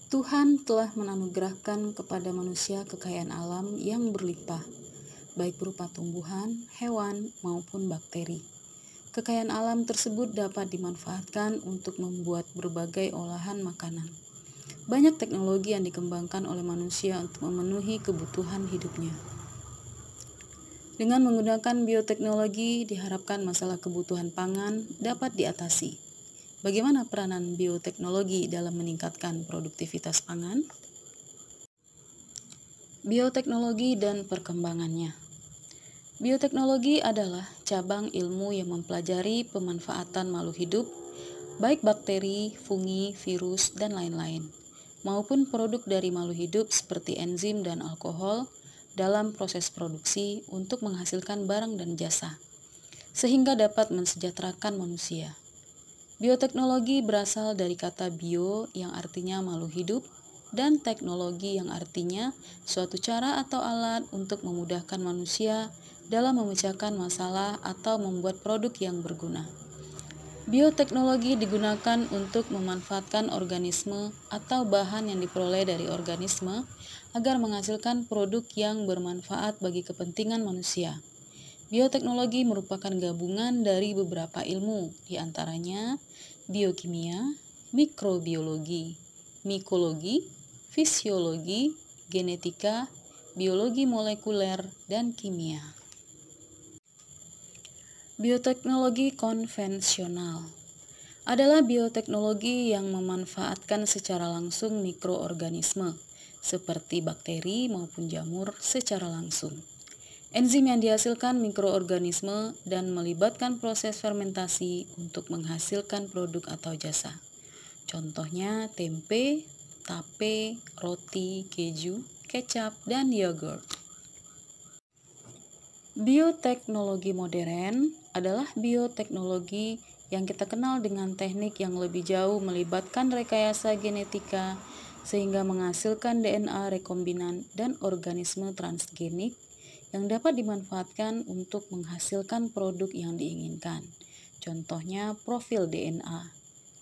Tuhan telah menganugerahkan kepada manusia kekayaan alam yang berlimpah, baik berupa tumbuhan, hewan, maupun bakteri. Kekayaan alam tersebut dapat dimanfaatkan untuk membuat berbagai olahan makanan. Banyak teknologi yang dikembangkan oleh manusia untuk memenuhi kebutuhan hidupnya. Dengan menggunakan bioteknologi, diharapkan masalah kebutuhan pangan dapat diatasi. Bagaimana peranan bioteknologi dalam meningkatkan produktivitas pangan? Bioteknologi dan perkembangannya. Bioteknologi adalah cabang ilmu yang mempelajari pemanfaatan makhluk hidup, baik bakteri, fungi, virus, dan lain-lain, maupun produk dari makhluk hidup seperti enzim dan alkohol dalam proses produksi untuk menghasilkan barang dan jasa, sehingga dapat mensejahterakan manusia. Bioteknologi berasal dari kata bio yang artinya makhluk hidup dan teknologi yang artinya suatu cara atau alat untuk memudahkan manusia dalam memecahkan masalah atau membuat produk yang berguna. Bioteknologi digunakan untuk memanfaatkan organisme atau bahan yang diperoleh dari organisme agar menghasilkan produk yang bermanfaat bagi kepentingan manusia. Bioteknologi merupakan gabungan dari beberapa ilmu, di antaranya biokimia, mikrobiologi, mikologi, fisiologi, genetika, biologi molekuler, dan kimia. Bioteknologi konvensional adalah bioteknologi yang memanfaatkan secara langsung mikroorganisme, seperti bakteri maupun jamur secara langsung. Enzim yang dihasilkan mikroorganisme dan melibatkan proses fermentasi untuk menghasilkan produk atau jasa. Contohnya tempe, tape, roti, keju, kecap, dan yogurt. Bioteknologi modern adalah bioteknologi yang kita kenal dengan teknik yang lebih jauh melibatkan rekayasa genetika sehingga menghasilkan DNA rekombinan dan organisme transgenik yang dapat dimanfaatkan untuk menghasilkan produk yang diinginkan. Contohnya profil DNA,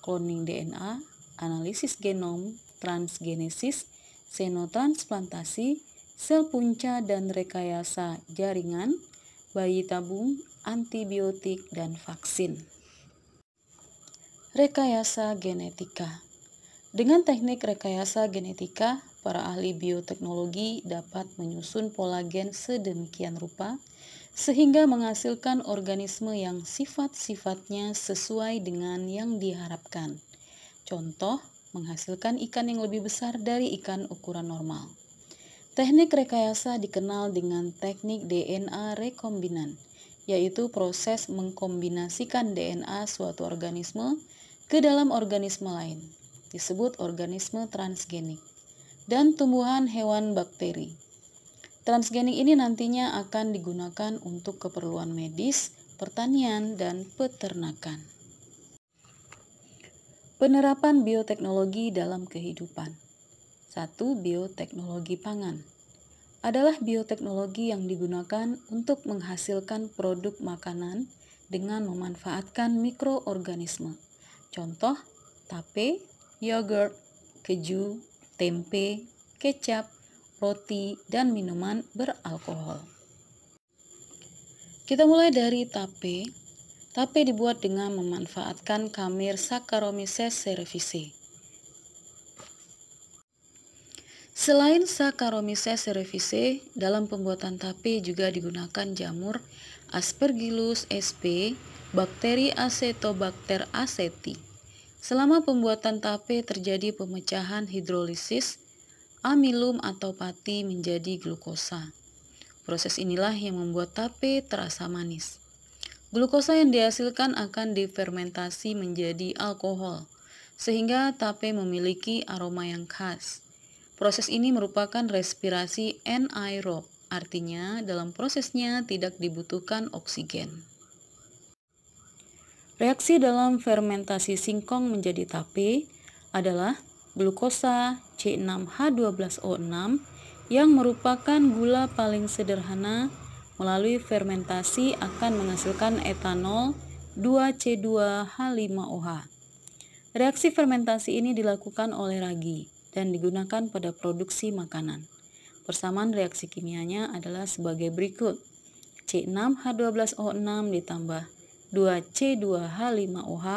cloning DNA, analisis genom, transgenesis, xenotransplantasi, sel punca dan rekayasa jaringan, bayi tabung, antibiotik, dan vaksin. Rekayasa genetika. Dengan teknik rekayasa genetika, para ahli bioteknologi dapat menyusun pola gen sedemikian rupa sehingga menghasilkan organisme yang sifat-sifatnya sesuai dengan yang diharapkan. Contoh, menghasilkan ikan yang lebih besar dari ikan ukuran normal. Teknik rekayasa dikenal dengan teknik DNA rekombinan, yaitu proses mengkombinasikan DNA suatu organisme ke dalam organisme lain, disebut organisme transgenik, dan tumbuhan, hewan, bakteri. Transgenik ini nantinya akan digunakan untuk keperluan medis, pertanian, dan peternakan. Penerapan bioteknologi dalam kehidupan. 1. Bioteknologi pangan adalah bioteknologi yang digunakan untuk menghasilkan produk makanan dengan memanfaatkan mikroorganisme. Contoh, tape, yogurt, keju, tempe, kecap, roti, dan minuman beralkohol. Kita mulai dari tape. Tape dibuat dengan memanfaatkan khamir Saccharomyces cerevisiae. Selain Saccharomyces cerevisiae, dalam pembuatan tape juga digunakan jamur Aspergillus sp, bakteri Acetobacter aceti. Selama pembuatan tape terjadi pemecahan hidrolisis amilum atau pati menjadi glukosa. Proses inilah yang membuat tape terasa manis. Glukosa yang dihasilkan akan difermentasi menjadi alkohol, sehingga tape memiliki aroma yang khas. Proses ini merupakan respirasi anaerob, artinya dalam prosesnya tidak dibutuhkan oksigen. Reaksi dalam fermentasi singkong menjadi tape adalah glukosa C6H12O6 yang merupakan gula paling sederhana melalui fermentasi akan menghasilkan etanol 2C2H5OH. Reaksi fermentasi ini dilakukan oleh ragi. dan digunakan pada produksi makanan. Persamaan reaksi kimianya adalah sebagai berikut. C6H12O6 ditambah 2C2H5OH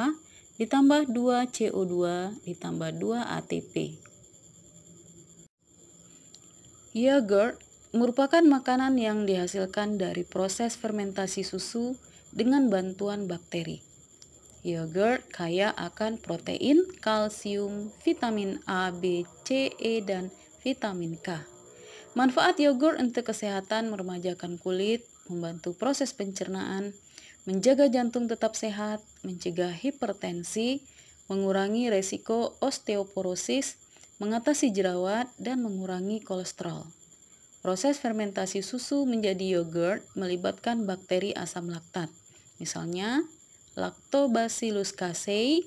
ditambah 2CO2 ditambah 2 ATP. Yogurt merupakan makanan yang dihasilkan dari proses fermentasi susu dengan bantuan bakteri. Yogurt kaya akan protein, kalsium, vitamin A, B, C, E, dan vitamin K. Manfaat yogurt untuk kesehatan meremajakan kulit, membantu proses pencernaan, menjaga jantung tetap sehat, mencegah hipertensi, mengurangi resiko osteoporosis, mengatasi jerawat, dan mengurangi kolesterol. Proses fermentasi susu menjadi yogurt melibatkan bakteri asam laktat, misalnya Lactobacillus casei,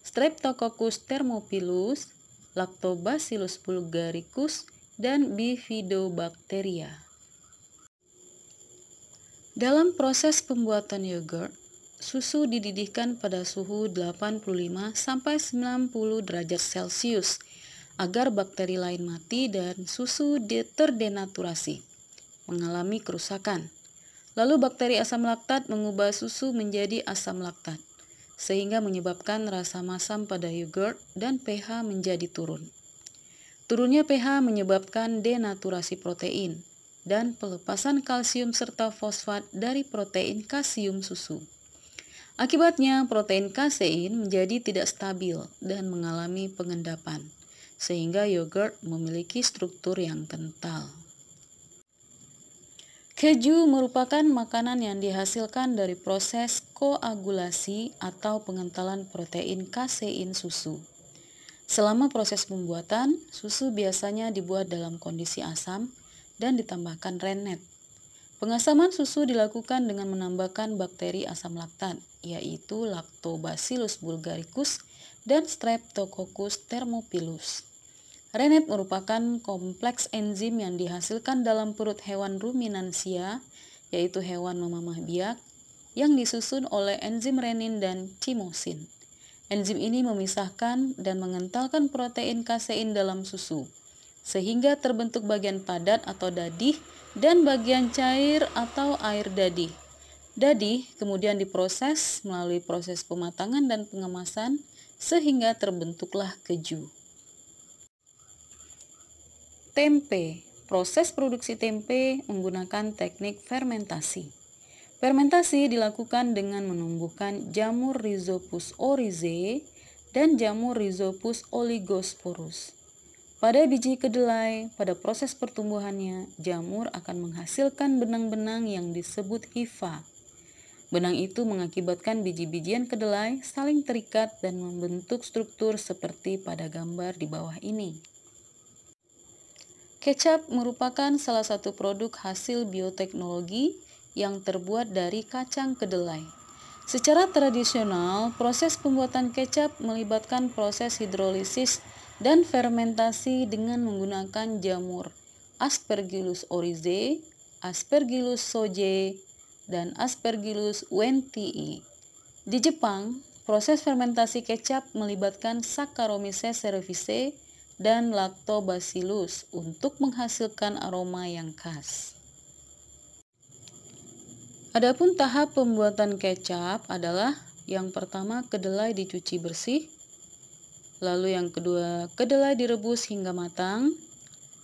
Streptococcus thermophilus, Lactobacillus bulgaricus, dan Bifidobacteria. Dalam proses pembuatan yogurt, susu dididihkan pada suhu 85 sampai 90 derajat Celcius agar bakteri lain mati dan susu terdenaturasi, mengalami kerusakan. Lalu bakteri asam laktat mengubah susu menjadi asam laktat, sehingga menyebabkan rasa masam pada yogurt dan pH menjadi turun. Turunnya pH menyebabkan denaturasi protein dan pelepasan kalsium serta fosfat dari protein kalsium susu. Akibatnya, protein kasein menjadi tidak stabil dan mengalami pengendapan, sehingga yogurt memiliki struktur yang kental. Keju merupakan makanan yang dihasilkan dari proses koagulasi atau pengentalan protein kasein susu. Selama proses pembuatan, susu biasanya dibuat dalam kondisi asam dan ditambahkan rennet. Pengasaman susu dilakukan dengan menambahkan bakteri asam laktat, yaitu Lactobacillus bulgaricus dan Streptococcus thermophilus. Rennet merupakan kompleks enzim yang dihasilkan dalam perut hewan ruminansia, yaitu hewan memamah biak, yang disusun oleh enzim renin dan chymosin. Enzim ini memisahkan dan mengentalkan protein kasein dalam susu, sehingga terbentuk bagian padat atau dadih dan bagian cair atau air dadih. Dadih kemudian diproses melalui proses pematangan dan pengemasan, sehingga terbentuklah keju. Tempe. Proses produksi tempe menggunakan teknik fermentasi. Fermentasi dilakukan dengan menumbuhkan jamur Rhizopus oryzae dan jamur Rhizopus oligosporus. Pada biji kedelai, pada proses pertumbuhannya, jamur akan menghasilkan benang-benang yang disebut hifa. Benang itu mengakibatkan biji-bijian kedelai saling terikat dan membentuk struktur seperti pada gambar di bawah ini. Kecap merupakan salah satu produk hasil bioteknologi yang terbuat dari kacang kedelai. Secara tradisional, proses pembuatan kecap melibatkan proses hidrolisis dan fermentasi dengan menggunakan jamur Aspergillus oryzae, Aspergillus shojae, dan Aspergillus wendtii. Di Jepang, proses fermentasi kecap melibatkan Saccharomyces cerevisiae dan Lactobacillus untuk menghasilkan aroma yang khas. Adapun tahap pembuatan kecap adalah yang pertama kedelai dicuci bersih, lalu yang kedua kedelai direbus hingga matang,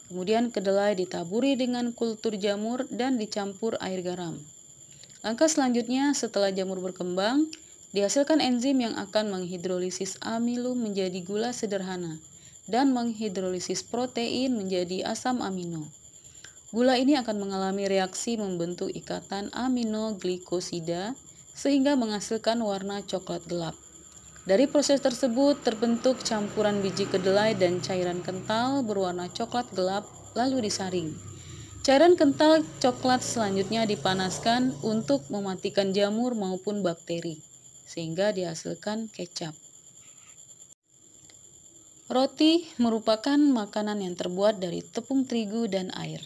kemudian kedelai ditaburi dengan kultur jamur dan dicampur air garam. Langkah selanjutnya setelah jamur berkembang, dihasilkan enzim yang akan menghidrolisis amilum menjadi gula sederhana dan menghidrolisis protein menjadi asam amino. Gula ini akan mengalami reaksi membentuk ikatan aminoglikosida sehingga menghasilkan warna coklat gelap. Dari proses tersebut terbentuk campuran biji kedelai dan cairan kental berwarna coklat gelap lalu disaring. Cairan kental coklat selanjutnya dipanaskan untuk mematikan jamur maupun bakteri sehingga dihasilkan kecap. Roti merupakan makanan yang terbuat dari tepung terigu dan air.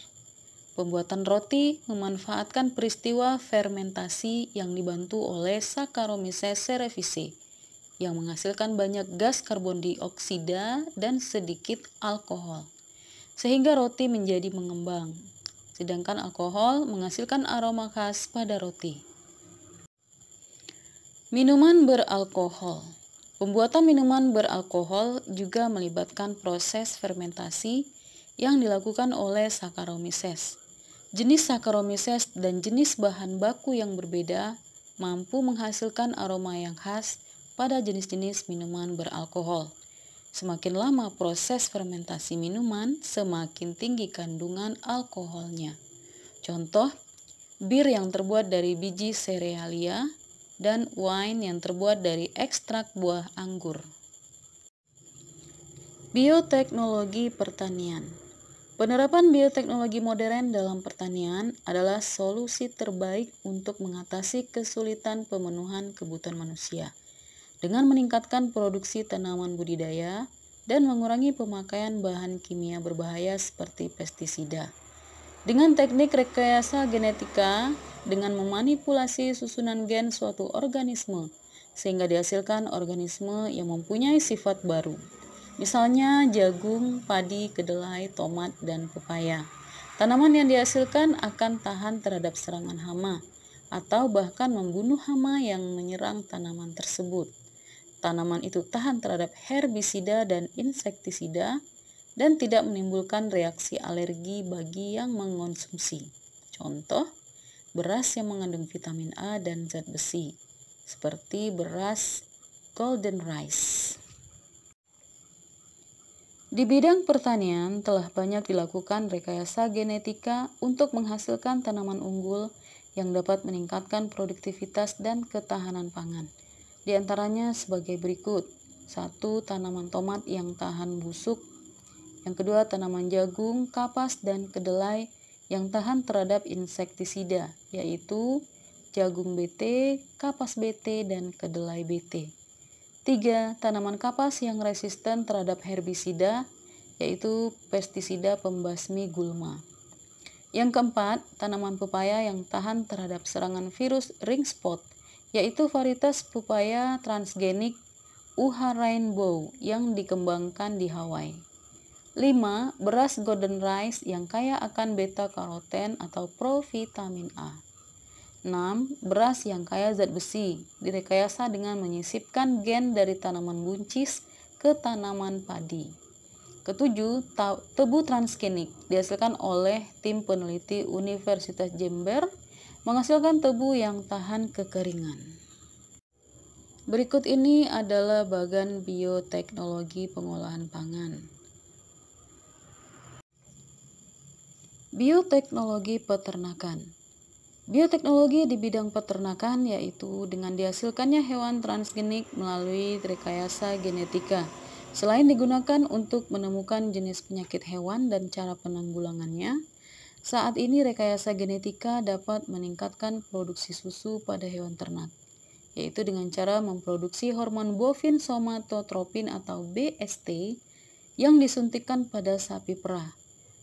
Pembuatan roti memanfaatkan peristiwa fermentasi yang dibantu oleh Saccharomyces cerevisiae. yang menghasilkan banyak gas karbon dioksida dan sedikit alkohol, sehingga roti menjadi mengembang. Sedangkan alkohol menghasilkan aroma khas pada roti. Minuman beralkohol. Pembuatan minuman beralkohol juga melibatkan proses fermentasi yang dilakukan oleh Saccharomyces. Jenis Saccharomyces dan jenis bahan baku yang berbeda mampu menghasilkan aroma yang khas pada jenis-jenis minuman beralkohol. Semakin lama proses fermentasi minuman, semakin tinggi kandungan alkoholnya. Contoh, bir yang terbuat dari biji serealia dan wine yang terbuat dari ekstrak buah anggur. Bioteknologi pertanian. Penerapan bioteknologi modern dalam pertanian adalah solusi terbaik untuk mengatasi kesulitan pemenuhan kebutuhan manusia dengan meningkatkan produksi tanaman budidaya dan mengurangi pemakaian bahan kimia berbahaya seperti pestisida. Dengan teknik rekayasa genetika, dengan memanipulasi susunan gen suatu organisme, sehingga dihasilkan organisme yang mempunyai sifat baru. Misalnya jagung, padi, kedelai, tomat, dan pepaya. Tanaman yang dihasilkan akan tahan terhadap serangan hama, atau bahkan membunuh hama yang menyerang tanaman tersebut. Tanaman itu tahan terhadap herbisida dan insektisida dan tidak menimbulkan reaksi alergi bagi yang mengonsumsi. Contoh, beras yang mengandung vitamin A dan zat besi, seperti beras golden rice. Di bidang pertanian telah banyak dilakukan rekayasa genetika untuk menghasilkan tanaman unggul yang dapat meningkatkan produktivitas dan ketahanan pangan. Di antaranya sebagai berikut. 1. Tanaman tomat yang tahan busuk. Yang kedua, tanaman jagung, kapas, dan kedelai yang tahan terhadap insektisida, yaitu jagung BT, kapas BT, dan kedelai BT. 3. Tanaman kapas yang resisten terhadap herbisida, yaitu pestisida pembasmi gulma. Yang keempat, tanaman pepaya yang tahan terhadap serangan virus ring spot, yaitu varietas pepaya transgenik UH Rainbow yang dikembangkan di Hawaii. 5. Beras golden rice yang kaya akan beta-karoten atau provitamin A. 6. Beras yang kaya zat besi, direkayasa dengan menyisipkan gen dari tanaman buncis ke tanaman padi. Ketujuh, tebu transgenik dihasilkan oleh tim peneliti Universitas Jember, menghasilkan tebu yang tahan kekeringan. Berikut ini adalah bagan bioteknologi pengolahan pangan. Bioteknologi peternakan. Bioteknologi di bidang peternakan yaitu dengan dihasilkannya hewan transgenik melalui rekayasa genetika. Selain digunakan untuk menemukan jenis penyakit hewan dan cara penanggulangannya, saat ini rekayasa genetika dapat meningkatkan produksi susu pada hewan ternak, yaitu dengan cara memproduksi hormon bovin somatotropin atau BST yang disuntikkan pada sapi perah,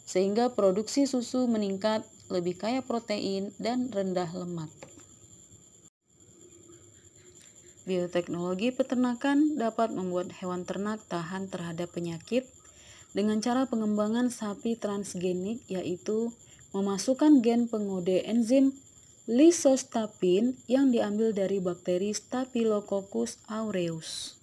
sehingga produksi susu meningkat, lebih kaya protein dan rendah lemak. Bioteknologi peternakan dapat membuat hewan ternak tahan terhadap penyakit dengan cara pengembangan sapi transgenik, yaitu memasukkan gen pengode enzim lysostapin yang diambil dari bakteri Staphylococcus aureus.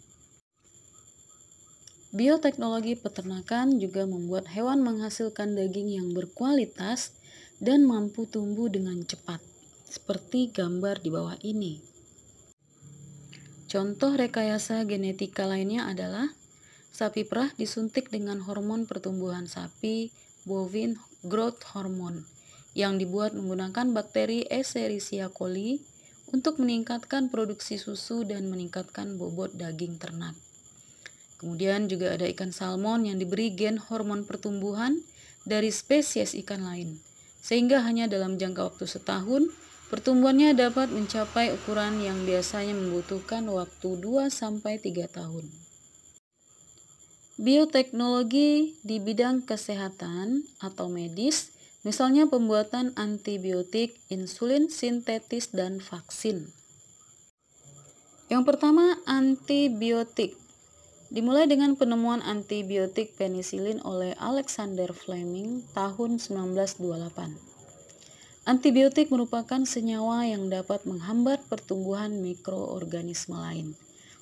Bioteknologi peternakan juga membuat hewan menghasilkan daging yang berkualitas dan mampu tumbuh dengan cepat, seperti gambar di bawah ini. Contoh rekayasa genetika lainnya adalah sapi perah disuntik dengan hormon pertumbuhan sapi, bovine growth hormone, yang dibuat menggunakan bakteri Escherichia coli untuk meningkatkan produksi susu dan meningkatkan bobot daging ternak. Kemudian juga ada ikan salmon yang diberi gen hormon pertumbuhan dari spesies ikan lain, sehingga hanya dalam jangka waktu setahun, pertumbuhannya dapat mencapai ukuran yang biasanya membutuhkan waktu 2-3 tahun. Bioteknologi di bidang kesehatan atau medis, misalnya pembuatan antibiotik, insulin sintetis, dan vaksin. Yang pertama, antibiotik. Dimulai dengan penemuan antibiotik penisilin oleh Alexander Fleming tahun 1928. Antibiotik merupakan senyawa yang dapat menghambat pertumbuhan mikroorganisme lain,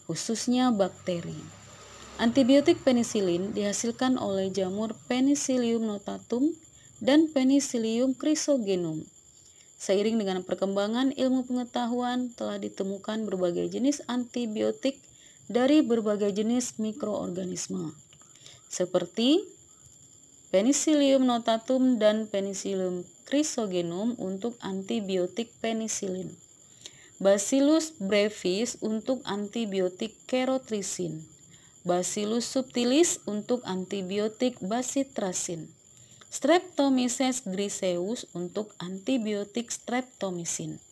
khususnya bakteri. Antibiotik penisilin dihasilkan oleh jamur Penicillium notatum dan Penicillium chrysogenum. Seiring dengan perkembangan ilmu pengetahuan, telah ditemukan berbagai jenis antibiotik dari berbagai jenis mikroorganisme, seperti Penicillium notatum dan Penicillium chrysogenum untuk antibiotik penisilin, Bacillus brevis untuk antibiotik kerotrisin, Bacillus subtilis untuk antibiotik bacitracin, Streptomyces griseus untuk antibiotik streptomycin,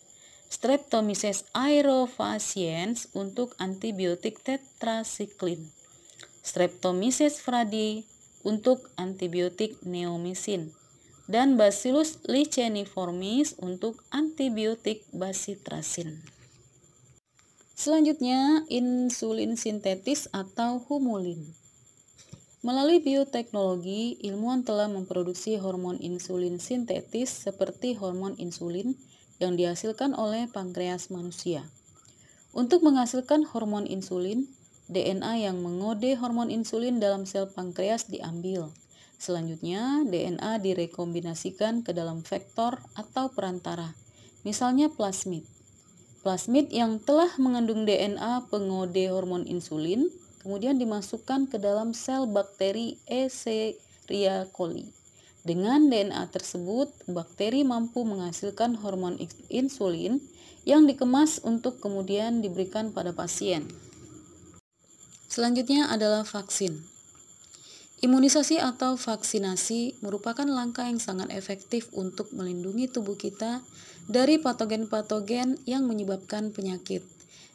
Streptomyces aerofaciens untuk antibiotik tetrasiklin, Streptomyces fradii untuk antibiotik neomycin, dan Bacillus licheniformis untuk antibiotik bacitracin. Selanjutnya, insulin sintetis atau humulin. Melalui bioteknologi, ilmuwan telah memproduksi hormon insulin sintetis seperti hormon insulin yang dihasilkan oleh pankreas manusia. Untuk menghasilkan hormon insulin, DNA yang mengode hormon insulin dalam sel pankreas diambil. Selanjutnya, DNA direkombinasikan ke dalam vektor atau perantara, misalnya plasmid. Plasmid yang telah mengandung DNA pengode hormon insulin kemudian dimasukkan ke dalam sel bakteri Escherichia coli. Dengan DNA tersebut, bakteri mampu menghasilkan hormon insulin yang dikemas untuk kemudian diberikan pada pasien. Selanjutnya adalah vaksin. Imunisasi atau vaksinasi merupakan langkah yang sangat efektif untuk melindungi tubuh kita dari patogen-patogen yang menyebabkan penyakit.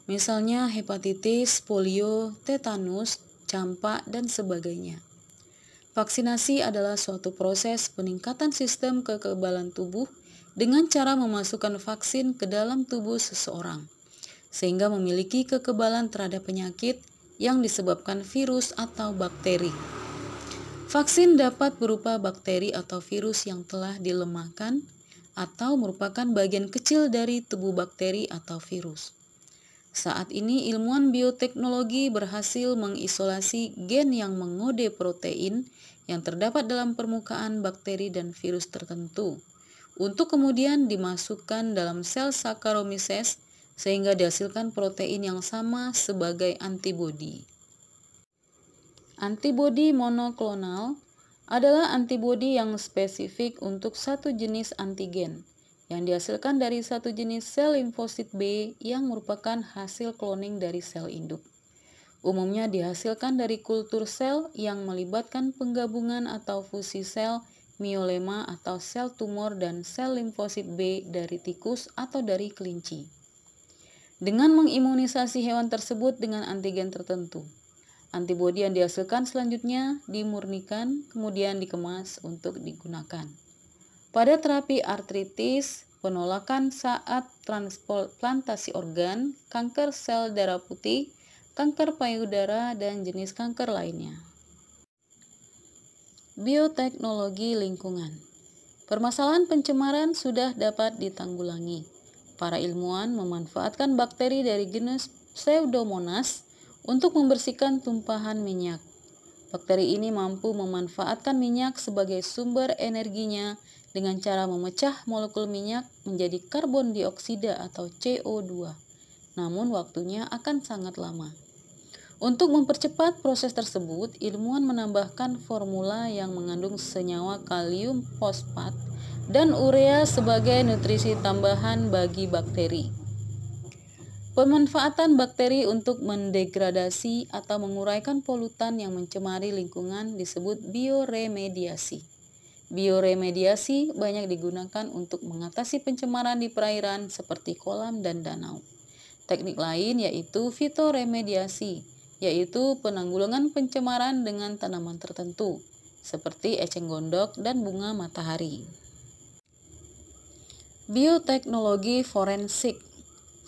Misalnya hepatitis, polio, tetanus, campak, dan sebagainya. Vaksinasi adalah suatu proses peningkatan sistem kekebalan tubuh dengan cara memasukkan vaksin ke dalam tubuh seseorang, sehingga memiliki kekebalan terhadap penyakit yang disebabkan virus atau bakteri. Vaksin dapat berupa bakteri atau virus yang telah dilemahkan atau merupakan bagian kecil dari tubuh bakteri atau virus. Saat ini ilmuwan bioteknologi berhasil mengisolasi gen yang mengode protein yang terdapat dalam permukaan bakteri dan virus tertentu untuk kemudian dimasukkan dalam sel Saccharomyces sehingga dihasilkan protein yang sama sebagai antibodi. Antibodi monoklonal adalah antibodi yang spesifik untuk satu jenis antigen yang dihasilkan dari satu jenis sel limfosit B yang merupakan hasil kloning dari sel induk. Umumnya dihasilkan dari kultur sel yang melibatkan penggabungan atau fusi sel miolema atau sel tumor dan sel limfosit B dari tikus atau dari kelinci. Dengan mengimunisasi hewan tersebut dengan antigen tertentu, antibodi yang dihasilkan selanjutnya dimurnikan kemudian dikemas untuk digunakan. Pada terapi artritis, penolakan saat transplantasi organ, kanker sel darah putih, kanker payudara, dan jenis kanker lainnya. Bioteknologi lingkungan. Permasalahan pencemaran sudah dapat ditanggulangi. Para ilmuwan memanfaatkan bakteri dari genus Pseudomonas untuk membersihkan tumpahan minyak. Bakteri ini mampu memanfaatkan minyak sebagai sumber energinya dengan cara memecah molekul minyak menjadi karbon dioksida atau CO2. Namun waktunya akan sangat lama. Untuk mempercepat proses tersebut, ilmuwan menambahkan formula yang mengandung senyawa kalium fosfat dan urea sebagai nutrisi tambahan bagi bakteri. Pemanfaatan bakteri untuk mendegradasi atau menguraikan polutan yang mencemari lingkungan disebut bioremediasi. Bioremediasi banyak digunakan untuk mengatasi pencemaran di perairan seperti kolam dan danau. Teknik lain yaitu fitoremediasi, yaitu penanggulangan pencemaran dengan tanaman tertentu, seperti eceng gondok dan bunga matahari. Bioteknologi forensik.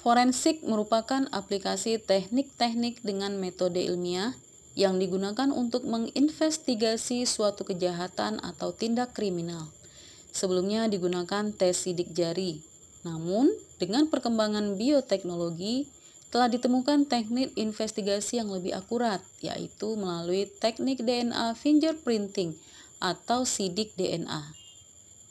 Forensik merupakan aplikasi teknik-teknik dengan metode ilmiah yang digunakan untuk menginvestigasi suatu kejahatan atau tindak kriminal. Sebelumnya digunakan tes sidik jari. Namun, dengan perkembangan bioteknologi, telah ditemukan teknik investigasi yang lebih akurat, yaitu melalui teknik DNA fingerprinting atau sidik DNA.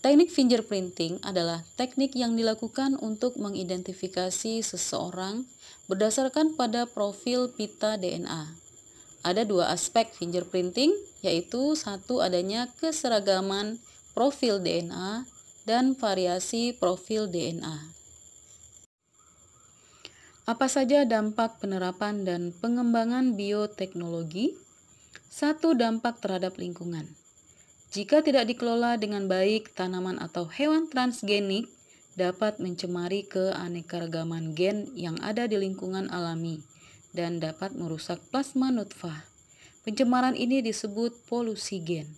Teknik fingerprinting adalah teknik yang dilakukan untuk mengidentifikasi seseorang berdasarkan pada profil pita DNA. Ada dua aspek fingerprinting, yaitu satu adanya keseragaman profil DNA dan variasi profil DNA. Apa saja dampak penerapan dan pengembangan bioteknologi? 1. Dampak terhadap lingkungan. Jika tidak dikelola dengan baik, tanaman atau hewan transgenik dapat mencemari keanekaragaman gen yang ada di lingkungan alami dan dapat merusak plasma nutfah. Pencemaran ini disebut polusi gen.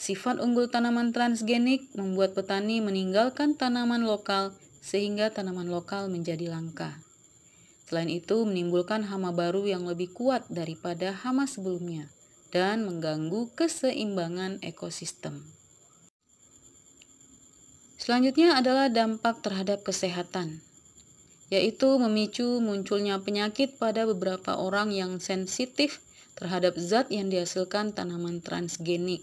Sifat unggul tanaman transgenik membuat petani meninggalkan tanaman lokal sehingga tanaman lokal menjadi langka. Selain itu, menimbulkan hama baru yang lebih kuat daripada hama sebelumnya dan mengganggu keseimbangan ekosistem. Selanjutnya adalah dampak terhadap kesehatan, yaitu memicu munculnya penyakit pada beberapa orang yang sensitif terhadap zat yang dihasilkan tanaman transgenik.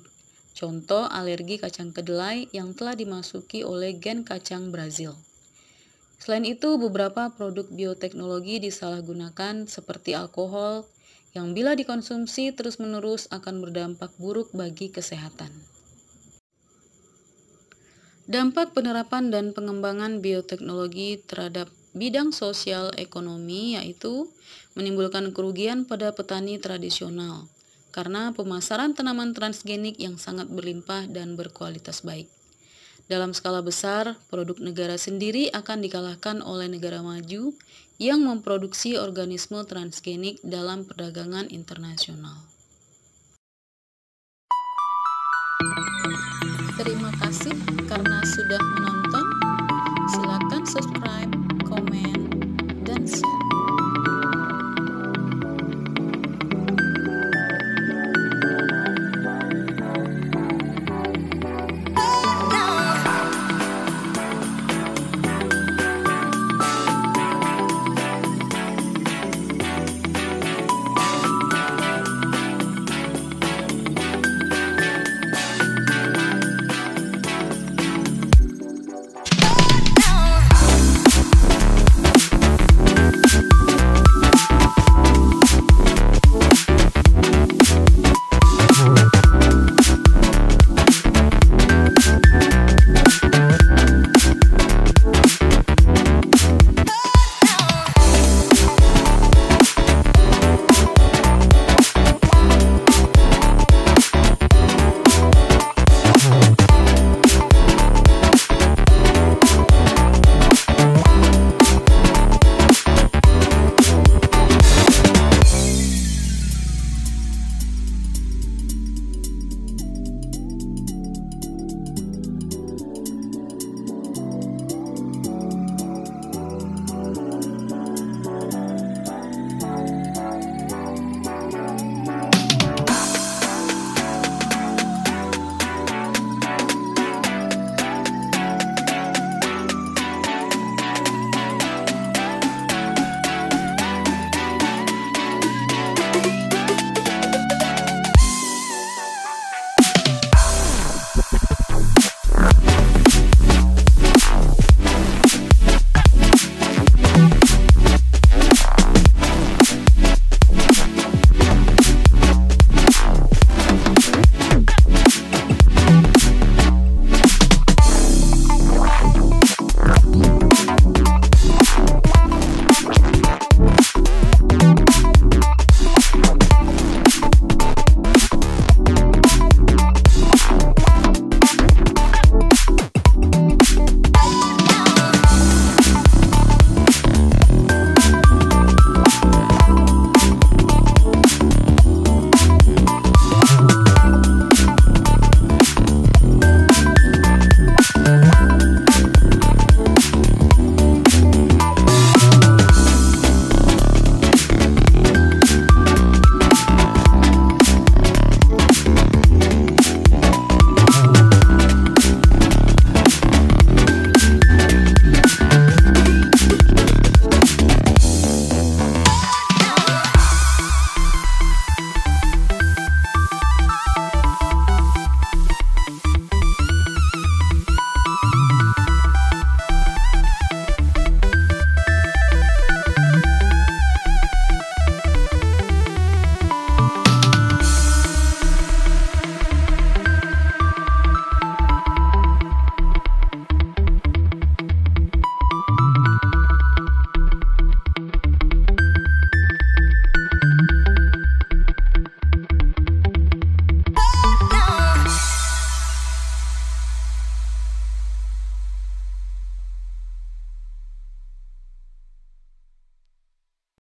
Contoh alergi kacang kedelai yang telah dimasuki oleh gen kacang Brazil. Selain itu, beberapa produk bioteknologi disalahgunakan seperti alkohol, yang bila dikonsumsi terus-menerus akan berdampak buruk bagi kesehatan. Dampak penerapan dan pengembangan bioteknologi terhadap bidang sosial ekonomi yaitu menimbulkan kerugian pada petani tradisional karena pemasaran tanaman transgenik yang sangat berlimpah dan berkualitas baik. Dalam skala besar, produk negara sendiri akan dikalahkan oleh negara maju yang memproduksi organisme transgenik dalam perdagangan internasional. Terima kasih karena sudah menonton. Silakan subscribe.